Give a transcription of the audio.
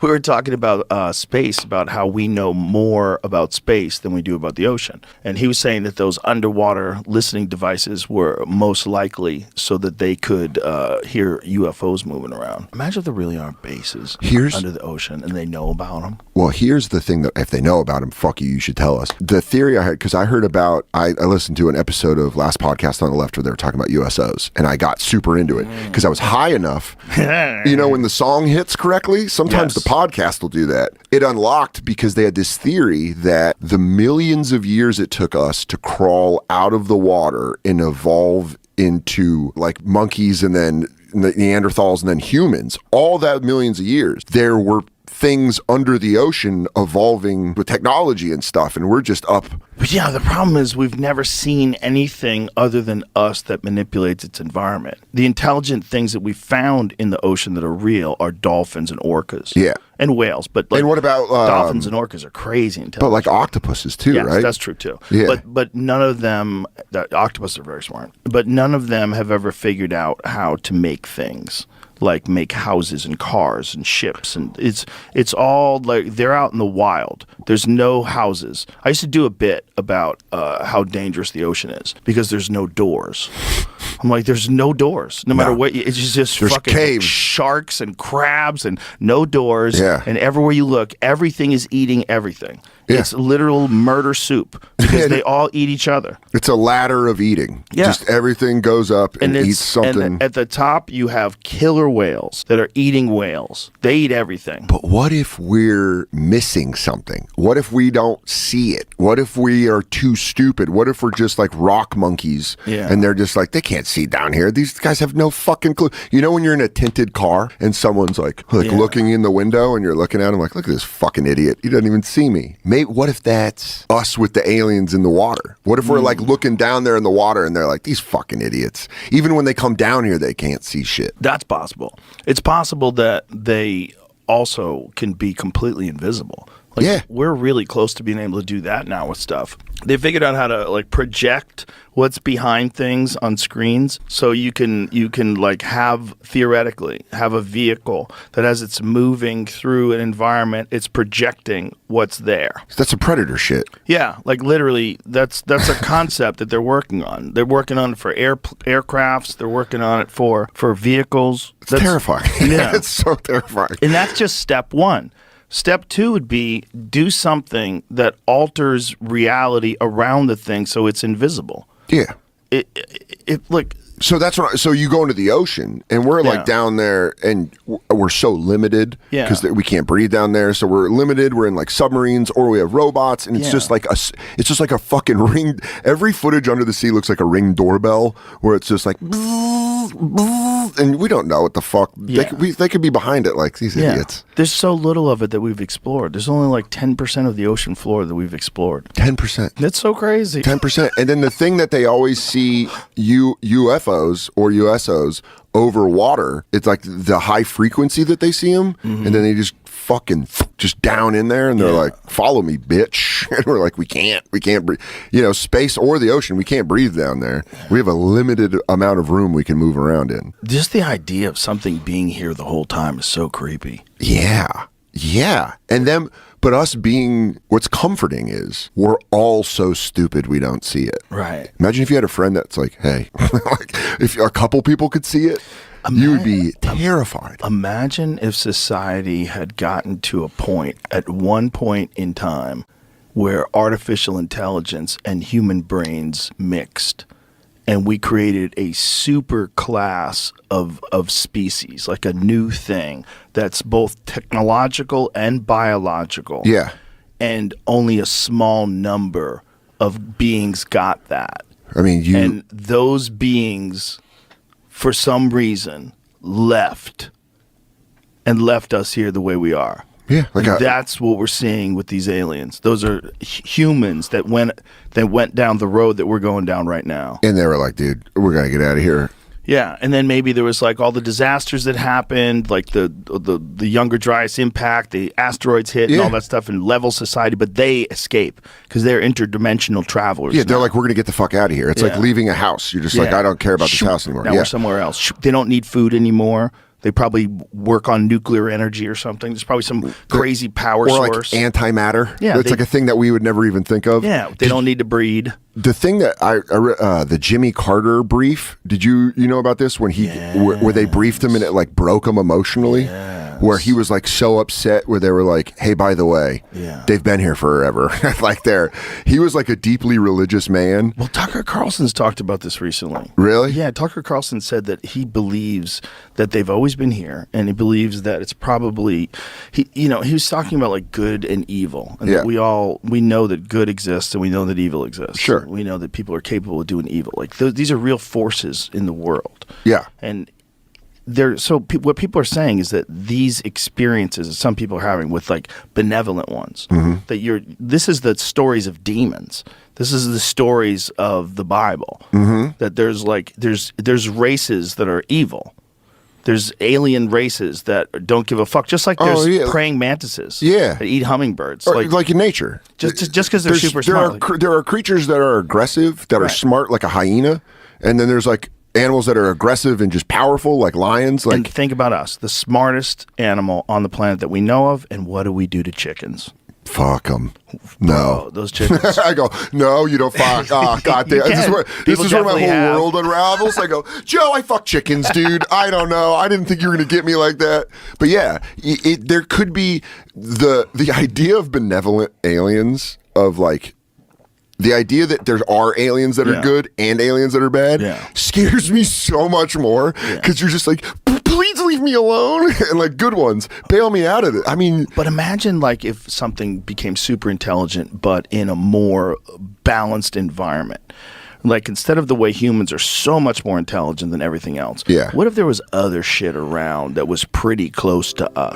we were talking about space, about how we know more about space than we do about the ocean. And he was saying that those underwater listening devices were most likely so that they could hear UFOs moving around. Imagine if there really are bases under the ocean and they know about them. Well, here's the thing, that if they know about them, fuck you should tell us. The theory I had, because I heard about, I listened to an episode of Last Podcast on the Left where they were talking about USOs, and I got super into it because I was high enough. When the song hits correctly, sometimes the podcast will do that. It unlocked because they had this theory that the millions of years it took us to crawl out of the water and evolve into like monkeys and then Neanderthals and then humans, all that millions of years, there were things under the ocean evolving with technology and stuff, and we're just up. But yeah, the problem is we've never seen anything other than us that manipulates its environment. The intelligent things that we found in the ocean that are real are dolphins and orcas. Yeah. And whales. But and what about dolphins and orcas are crazy intelligent. But like octopuses too, yes, right? That's true too. Yeah. But none of them, octopuses are very smart, but none of them have ever figured out how to make things. Like make houses and cars and ships, and it's all like they're out in the wild. There's no houses. I used to do a bit about how dangerous the ocean is because there's no doors. I'm like, there's no doors. No matter what, it's just there's fucking caves. Sharks and crabs and no doors. Yeah. And everywhere you look, everything is eating everything. Yeah. It's literal murder soup because they all eat each other. It's a ladder of eating. Yeah. Just everything goes up and eats something. And at the top, you have killer whales that are eating whales. They eat everything. But what if we're missing something? What if we don't see it? What if we are too stupid? What if we're just like rock monkeys and they're just like, they can't see down here. These guys have no fucking clue. You know when you're in a tinted car and someone's like looking in the window and you're looking at him like, look at this fucking idiot. He doesn't even see me. What if that's us with the aliens in the water? What if we're like looking down there in the water and they're like, these fucking idiots. Even when they come down here, they can't see shit. That's possible. It's possible that they also can be completely invisible. Like, we're really close to being able to do that now with stuff. They figured out how to like project what's behind things on screens, so you can like theoretically have a vehicle that as it's moving through an environment, it's projecting what's there. That's a Predator shit. Yeah, like literally, that's a concept that they're working on. They're working on it for aircrafts. They're working on it for vehicles. That's terrifying. Yeah, it's so terrifying. And that's just step one. Step two would be do something that alters reality around the thing so it's invisible. Yeah. So that's what. So you go into the ocean, and we're like down there, and we're so limited because we can't breathe down there. So we're limited. We're in like submarines, or we have robots, and it's just like a fucking ring. Every footage under the sea looks like a Ring doorbell, where it's just like, and we don't know what the fuck. Yeah. They could be behind it, like these idiots. There's so little of it that we've explored. There's only like 10% of the ocean floor that we've explored. 10%. That's so crazy. 10%. And then the thing that they always see UFOs or USOs over water, it's like the high frequency that they see them, and then they just fucking just down in there, and they're like, follow me, bitch. And we're like, we can't breathe. Space or the ocean, we can't breathe down there. We have a limited amount of room we can move around in. Just the idea of something being here the whole time is so creepy. Yeah. And then, but us being, what's comforting is we're all so stupid we don't see it. Right. Imagine if you had a friend that's like, hey, like if a couple people could see it, you would be terrified. Imagine if society had gotten to a point, at one point in time, where artificial intelligence and human brains mixed, and we created a super class of species, like a new thing that's both technological and biological. Yeah. And only a small number of beings got that. I mean, and those beings, for some reason, left us here the way we are. Yeah, that's what we're seeing with these aliens. Those are humans that went down the road that we're going down right now. And they were like, dude, we're gonna get out of here. Yeah, and then maybe there was like all the disasters that happened, like the Younger Dryas impact, the asteroids hit, and all that stuff, and level society. But they escape because they're interdimensional travelers. Yeah, they're like, we're gonna get the fuck out of here. It's like leaving a house. You're just like, I don't care about this house anymore. Now we're somewhere else. They don't need food anymore. They probably work on nuclear energy or something. There's probably some crazy power source. Like antimatter. Yeah, it's like a thing that we would never even think of. Yeah, they don't need to breed. The thing that the Jimmy Carter brief. Did you know about this when where they briefed him and it like broke him emotionally? Yes. Where he was like so upset, where they were like, "Hey, by the way, they've been here forever." Like he was like a deeply religious man. Well, Tucker Carlson's talked about this recently. Really? Yeah, Tucker Carlson said that he believes that they've always been here, and he believes that it's probably he was talking about like good and evil, and that we know that good exists and we know that evil exists. Sure, we know that people are capable of doing evil. Like these are real forces in the world. Yeah, and what people are saying is that these experiences that some people are having with like benevolent ones, that this is the stories of demons. This is the stories of the Bible. That there's races that are evil. There's alien races that don't give a fuck. Just like there's praying mantises that eat hummingbirds. Or like in nature. Just because they're super smart. There are creatures that are aggressive, that are smart, like a hyena. And then there's like animals that are aggressive and just powerful, like lions. Like, and think about us, the smartest animal on the planet that we know of, and what do we do to chickens? Fuck them. No. Bro, those chickens. I go, no, you don't fuck. Oh, God damn. This is where my whole world unravels. I go, Joe, I fuck chickens, dude. I don't know. I didn't think you were going to get me like that. But yeah, there could be the idea of benevolent aliens, of like, the idea that there are aliens that are good and aliens that are bad scares me so much more, because you're just like, please leave me alone. And like, good ones, bail me out of it. I mean, but imagine like if something became super intelligent but in a more balanced environment. Like, instead of the way humans are so much more intelligent than everything else, what if there was other shit around that was pretty close to us?